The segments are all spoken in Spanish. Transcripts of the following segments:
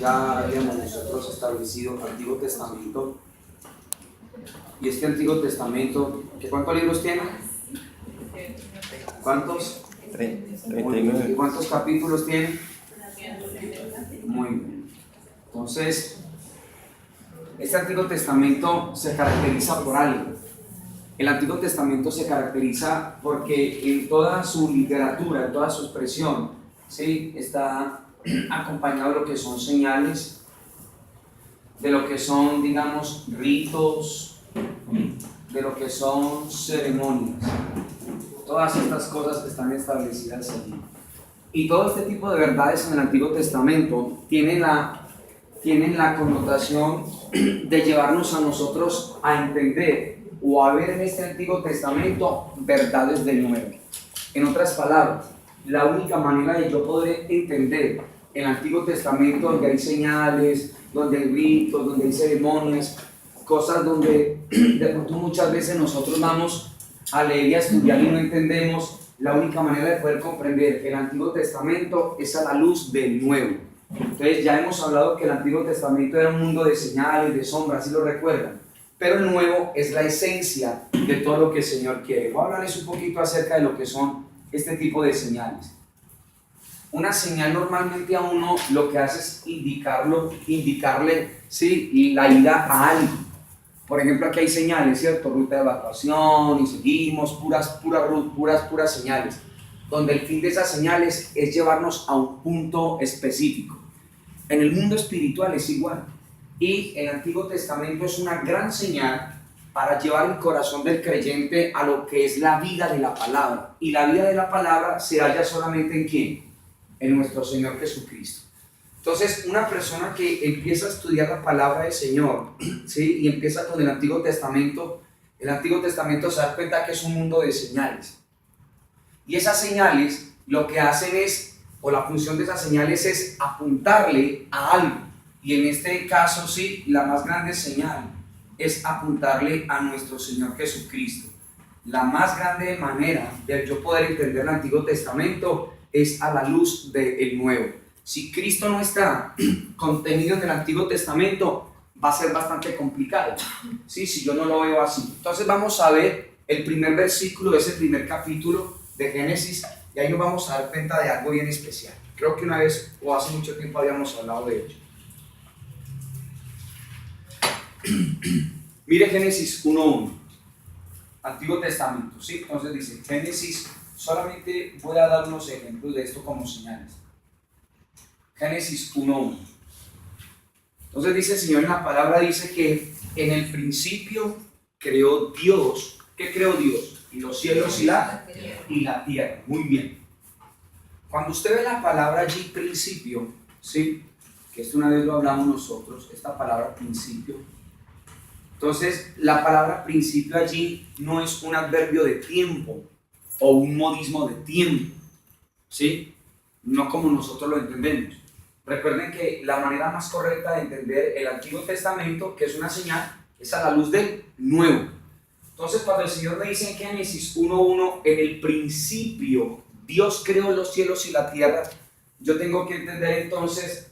Ya habíamos nosotros establecido Antiguo Testamento. Y este Antiguo Testamento, ¿cuántos libros tiene? ¿Cuántos? 39. ¿Y cuántos capítulos tiene? Muy bien. Entonces, este Antiguo Testamento se caracteriza por algo. El Antiguo Testamento se caracteriza porque en toda su literatura, en toda su expresión, ¿sí?, está acompañado de lo que son señales, de lo que son, digamos, ritos, de lo que son ceremonias. Todas estas cosas que están establecidas allí. Y todo este tipo de verdades en el Antiguo Testamento tienen la connotación de llevarnos a nosotros a entender o a ver en este Antiguo Testamento verdades del nuevo. En otras palabras, la única manera de yo poder entender el Antiguo Testamento, donde hay señales, donde hay ritos, donde hay ceremonias, cosas donde de pronto muchas veces nosotros vamos a leer y a estudiar y no entendemos, la única manera de poder comprender el Antiguo Testamento es a la luz del Nuevo. Entonces ya hemos hablado que el Antiguo Testamento era un mundo de señales, de sombras, si lo recuerdan, pero el Nuevo es la esencia de todo lo que el Señor quiere. Voy a hablarles un poquito acerca de lo que son este tipo de señales. Una señal normalmente a uno lo que hace es indicarle, ¿sí?, la ida a algo. Por ejemplo, aquí hay señales, ¿cierto? Ruta de evacuación y seguimos, puras señales, donde el fin de esas señales es llevarnos a un punto específico. En el mundo espiritual es igual. Y el Antiguo Testamento es una gran señal para llevar el corazón del creyente a lo que es la vida de la palabra. Y la vida de la palabra se halla solamente ¿en quién? En nuestro Señor Jesucristo. Entonces, una persona que empieza a estudiar la palabra del Señor, ¿sí?, y empieza con el Antiguo Testamento se da cuenta que es un mundo de señales. Y esas señales lo que hacen es, o la función de esas señales es apuntarle a algo. Y en este caso, sí, la más grande señal es apuntarle a nuestro Señor Jesucristo. La más grande manera de yo poder entender el Antiguo Testamento es a la luz del Nuevo. Si Cristo no está contenido en el Antiguo Testamento, va a ser bastante complicado, ¿sí?, si yo no lo veo así. Entonces vamos a ver el primer versículo de ese primer capítulo de Génesis, y ahí nos vamos a dar cuenta de algo bien especial. Creo que una vez o hace mucho tiempo habíamos hablado de ello. Mire Génesis 1:1, Antiguo Testamento, ¿sí? Entonces dice Génesis, solamente voy a dar unos ejemplos de esto como señales. Génesis 1:1. Entonces dice el Señor en la palabra, dice que en el principio creó Dios. ¿Qué creó Dios? Y los cielos y la tierra. Muy bien. Cuando usted ve la palabra allí, principio, ¿sí?, que esto una vez lo hablamos nosotros, esta palabra principio. Entonces, la palabra principio allí no es un adverbio de tiempo o un modismo de tiempo, ¿sí?, no como nosotros lo entendemos. Recuerden que la manera más correcta de entender el Antiguo Testamento, que es una señal, es a la luz del Nuevo. Entonces, cuando el Señor me dice en Génesis 1:1, en el principio Dios creó los cielos y la tierra, yo tengo que entender entonces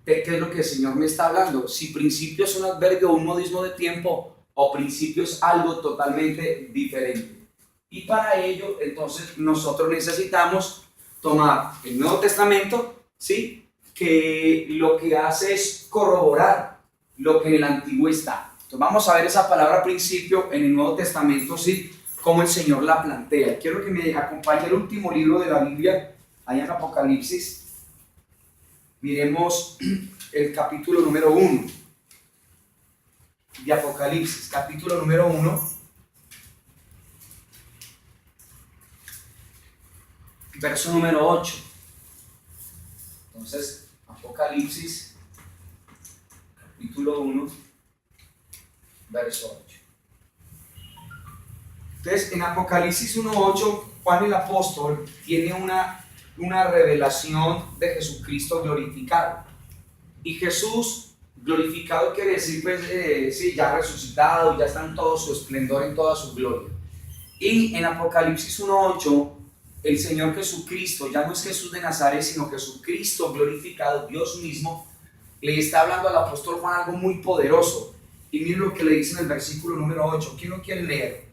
qué es lo que el Señor me está hablando. Si principio es un adverbio o un modismo de tiempo, o principio es algo totalmente diferente. Y para ello, entonces, nosotros necesitamos tomar el Nuevo Testamento, ¿sí?, que lo que hace es corroborar lo que en el Antiguo está. Entonces vamos a ver esa palabra principio en el Nuevo Testamento, ¿sí?, cómo el Señor la plantea. Quiero que me acompañe el último libro de la Biblia, allá en Apocalipsis. Miremos el capítulo número 1 de Apocalipsis, capítulo número 1, verso número 8. Entonces, Apocalipsis, capítulo 1, verso 8. Entonces, en Apocalipsis 1:8, Juan el apóstol tiene una revelación de Jesucristo glorificado. Y Jesús glorificado quiere decir, pues, sí, ya resucitado, ya está en todo su esplendor, en toda su gloria. Y en Apocalipsis 1:8, el Señor Jesucristo, ya no es Jesús de Nazaret, sino Jesucristo glorificado, Dios mismo, le está hablando al apóstol Juan algo muy poderoso. Y miren lo que le dice en el versículo número 8. ¿Quién lo quiere leer?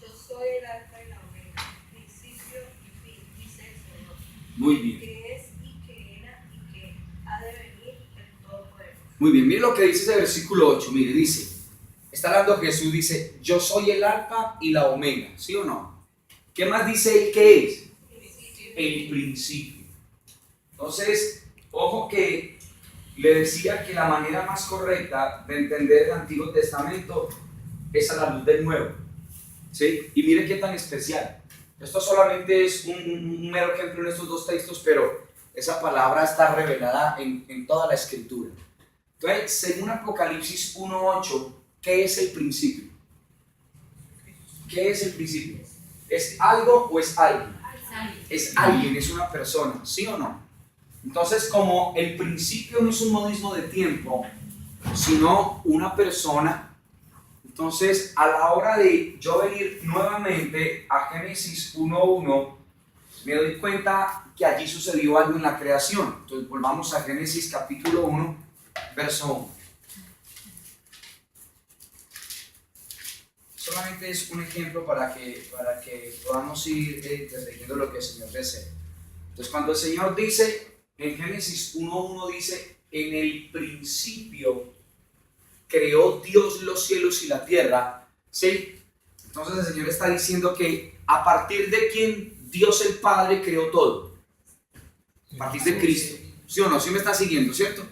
Yo soy el alfa y la omega, principio y fin, dice el Señor. Muy bien. Que es y que era y que ha de venir el Todopoderoso. Muy bien, miren lo que dice ese versículo 8. Mire, dice, está hablando Jesús, dice, yo soy el alfa y la omega. ¿Sí o no? ¿Qué más dice él que es? El principio. Entonces, ojo que le decía que la manera más correcta de entender el Antiguo Testamento es a la luz del Nuevo. ¿Sí? Y mire qué tan especial. Esto solamente es un mero ejemplo en estos dos textos, pero esa palabra está revelada en toda la Escritura. Entonces, según Apocalipsis 1:8, ¿qué es el principio? ¿Qué es el principio? ¿Es algo o es alguien? Es alguien, es una persona, ¿sí o no? Entonces, como el principio no es un modismo de tiempo, sino una persona, entonces a la hora de yo venir nuevamente a Génesis 1:1, me doy cuenta que allí sucedió algo en la creación. Entonces volvamos a Génesis capítulo 1, verso 1. Solamente es un ejemplo para que podamos ir entendiendo lo que el Señor desea. Entonces cuando el Señor dice, en Génesis 1:1 dice, en el principio creó Dios los cielos y la tierra, ¿sí? Entonces el Señor está diciendo que a partir de quién Dios el Padre creó todo. A partir de Cristo. ¿Sí o no? ¿Sí me está siguiendo, cierto?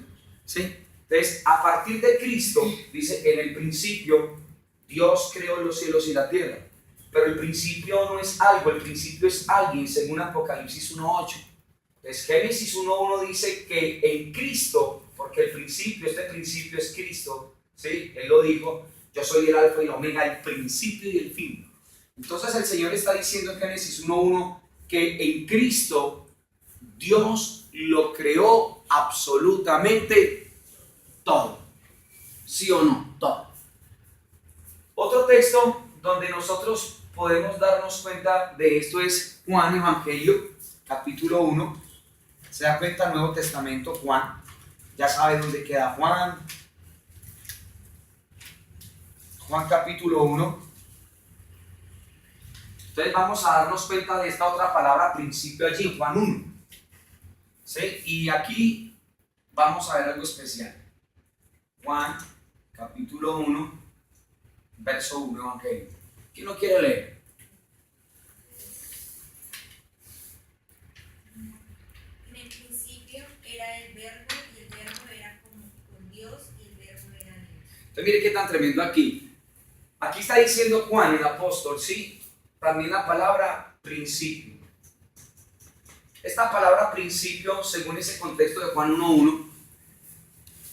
¿Sí? Entonces, a partir de Cristo, dice, en el principio Dios creó los cielos y la tierra. Pero el principio no es algo, el principio es alguien, según Apocalipsis 1:8. Entonces, Génesis 1:1 dice que en Cristo, porque el principio, este principio es Cristo, ¿sí? Él lo dijo, yo soy el alfa y la omega, el principio y el fin. Entonces el Señor está diciendo en Génesis 1:1 que en Cristo Dios lo creó absolutamente todo. ¿Sí o no? Todo. Otro texto donde nosotros podemos darnos cuenta de esto es Juan Evangelio, capítulo 1. Se da cuenta el Nuevo Testamento, Juan. Ya sabe dónde queda Juan. Juan capítulo 1. Entonces vamos a darnos cuenta de esta otra palabra principio allí, Juan 1. ¿Sí? Y aquí vamos a ver algo especial. Juan capítulo 1, verso 1, Evangelio. ¿Quién lo quiere leer? En el principio era el verbo y el verbo era con Dios y el verbo era Dios. Entonces mire qué tan tremendo aquí. Aquí está diciendo Juan el apóstol, ¿sí? También la palabra principio. Esta palabra principio, según ese contexto de Juan 1:1,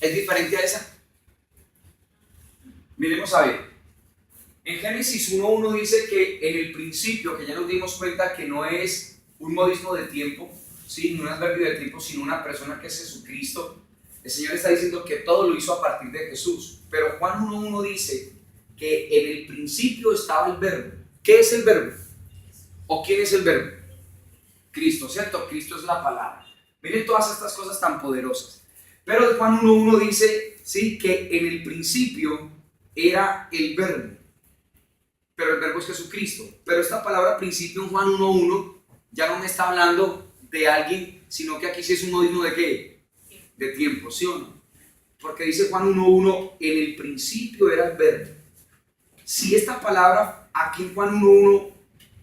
¿es diferente a esa? Miremos a ver. En Génesis 1:1 dice que en el principio, que ya nos dimos cuenta que no es un modismo de tiempo, ¿sí? Ni un adverbio de tiempo, sino una persona que es Jesucristo. El Señor está diciendo que todo lo hizo a partir de Jesús. Pero Juan 1:1 dice que en el principio estaba el verbo. ¿Qué es el verbo? ¿O quién es el verbo? Cristo, ¿cierto? Cristo es la palabra. Miren todas estas cosas tan poderosas. Pero de Juan 1:1 dice, ¿sí? Que en el principio era el verbo. Pero el verbo es Jesucristo. Pero esta palabra principio en Juan 1:1 ya no me está hablando de alguien, sino que aquí sí es un modismo de ¿qué? De tiempo, ¿sí o no? Porque dice Juan 1:1, en el principio era el verbo. Si esta palabra aquí en Juan 1:1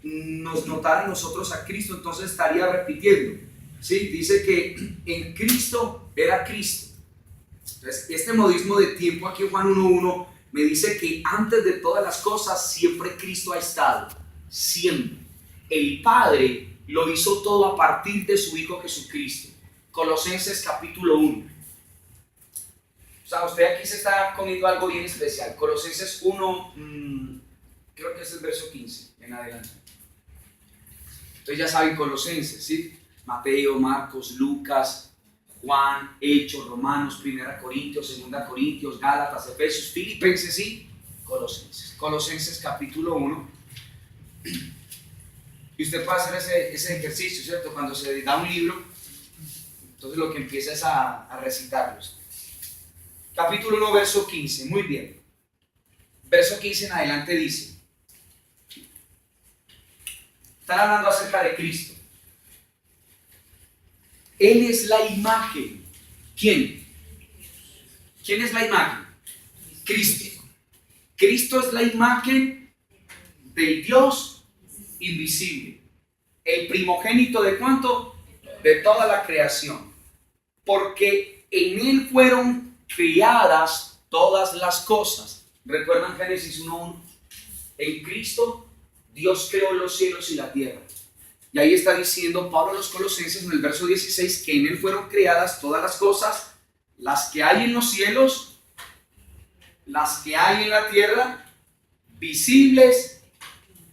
nos notara a nosotros a Cristo, entonces estaría repitiendo, ¿sí? Dice que en Cristo era Cristo. Entonces, este modismo de tiempo aquí en Juan 1:1 me dice que antes de todas las cosas siempre Cristo ha estado, siempre. El Padre lo hizo todo a partir de su Hijo Jesucristo. Colosenses capítulo 1. O sea, usted aquí se está comiendo algo bien especial. Colosenses 1, creo que es el verso 15 en adelante. Entonces ya saben Colosenses, ¿sí? Mateo, Marcos, Lucas, Juan, Hechos, Romanos, 1 Corintios, 2 Corintios, Gálatas, Efesios, Filipenses y Colosenses. Colosenses capítulo 1. Y usted puede hacer ese ejercicio, ¿cierto? Cuando se da un libro, Entonces lo que empieza es a recitarlos. Capítulo 1, verso 15. Muy bien. Verso 15 en adelante dice. Están hablando acerca de Cristo. Él es la imagen. ¿Quién? ¿Quién es la imagen? Cristo. Cristo es la imagen del Dios invisible. El primogénito ¿de cuánto? De toda la creación. Porque en Él fueron creadas todas las cosas. ¿Recuerdan Génesis 1:1? En Cristo Dios creó los cielos y la tierra. Y ahí está diciendo Pablo a los Colosenses en el verso 16 que en Él fueron creadas todas las cosas, las que hay en los cielos, las que hay en la tierra, visibles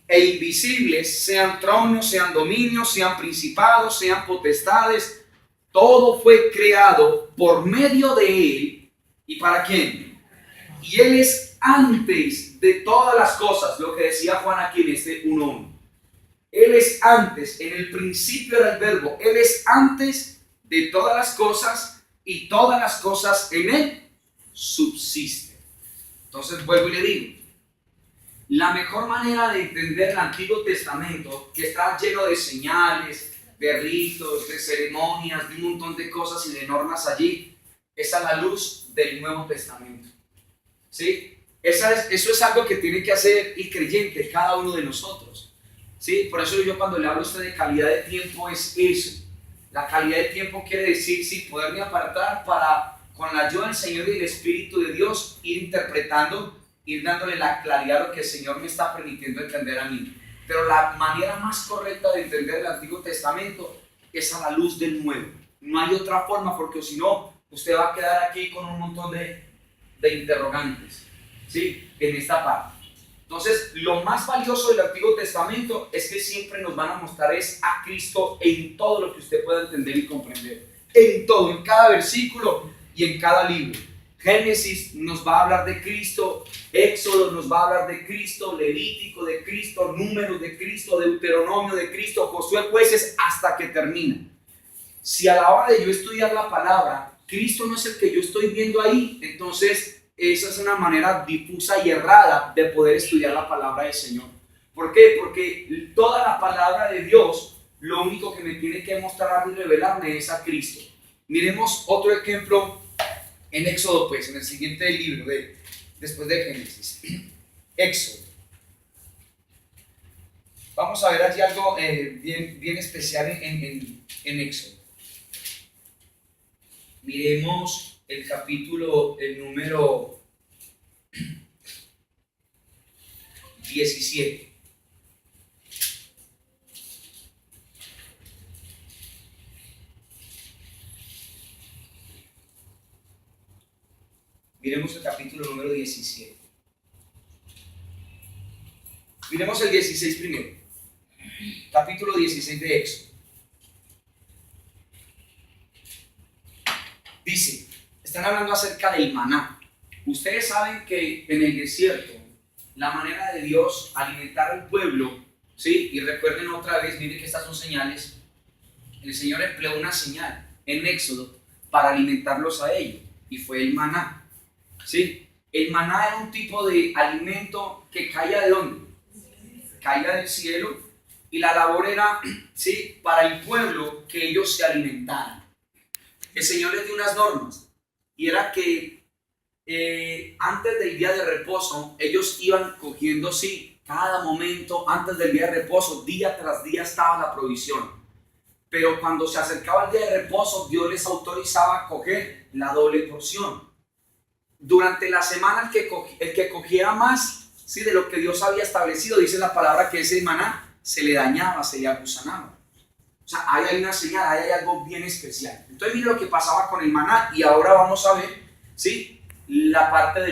e invisibles, sean tronos, sean dominios, sean principados, sean potestades. Todo fue creado por medio de Él. ¿Y para quién? Y Él es antes de todas las cosas, lo que decía Juan aquí en este 1:1. Él es antes, en el principio era el verbo. Él es antes de todas las cosas y todas las cosas en Él subsisten. Entonces vuelvo y le digo, la mejor manera de entender el Antiguo Testamento, que está lleno de señales, de ritos, de ceremonias, de un montón de cosas y de normas allí, es a la luz del Nuevo Testamento. ¿Sí? Eso es algo que tiene que hacer el creyente, cada uno de nosotros. ¿Sí? Por eso yo cuando le hablo a usted de calidad de tiempo es eso. La calidad de tiempo quiere decir, sí, poderme apartar para, con la ayuda del Señor y del Espíritu de Dios, ir interpretando, ir dándole la claridad a lo que el Señor me está permitiendo entender a mí. Pero la manera más correcta de entender el Antiguo Testamento es a la luz del Nuevo. No hay otra forma, porque si no, usted va a quedar aquí con un montón de interrogantes, ¿sí? En esta parte. Entonces, lo más valioso del Antiguo Testamento es que siempre nos van a mostrar es a Cristo en todo lo que usted pueda entender y comprender. En todo, en cada versículo y en cada libro. Génesis nos va a hablar de Cristo, Éxodo nos va a hablar de Cristo, Levítico de Cristo, Números de Cristo, Deuteronomio de Cristo, Josué, Jueces, hasta que termina. Si a la hora de yo estudiar la palabra, Cristo no es el que yo estoy viendo ahí, entonces esa es una manera difusa y errada de poder estudiar la palabra del Señor. ¿Por qué? Porque toda la palabra de Dios, lo único que me tiene que mostrar y revelarme es a Cristo. Miremos otro ejemplo en Éxodo, pues, en el siguiente libro, después de Génesis. Éxodo. Vamos a ver allí algo bien especial en Éxodo. Miremos el capítulo, el número 17. Miremos el capítulo número 17. Miremos el 16 primero. Capítulo 16 de Éxodo. Dice, están hablando acerca del maná. Ustedes saben que en el desierto, la manera de Dios alimentar al pueblo, ¿sí? Y recuerden otra vez, miren que estas son señales. El Señor empleó una señal en Éxodo para alimentarlos a ellos, y fue el maná, ¿sí? El maná era un tipo de alimento que caía ¿de dónde? Caía del cielo, y la labor era, ¿sí?, para el pueblo que ellos se alimentaran. El Señor les dio unas normas, y era que antes del día de reposo, ellos iban cogiendo, sí, cada momento, antes del día de reposo, día tras día estaba la provisión. Pero cuando se acercaba el día de reposo, Dios les autorizaba a coger la doble porción. Durante la semana, el que cogiera más, sí, de lo que Dios había establecido, dice la palabra que ese maná se le dañaba, se le agusanaba. O sea, ahí hay una señal, ahí hay algo bien especial. Entonces, mire lo que pasaba con el maná, y ahora vamos a ver, ¿sí?, la parte del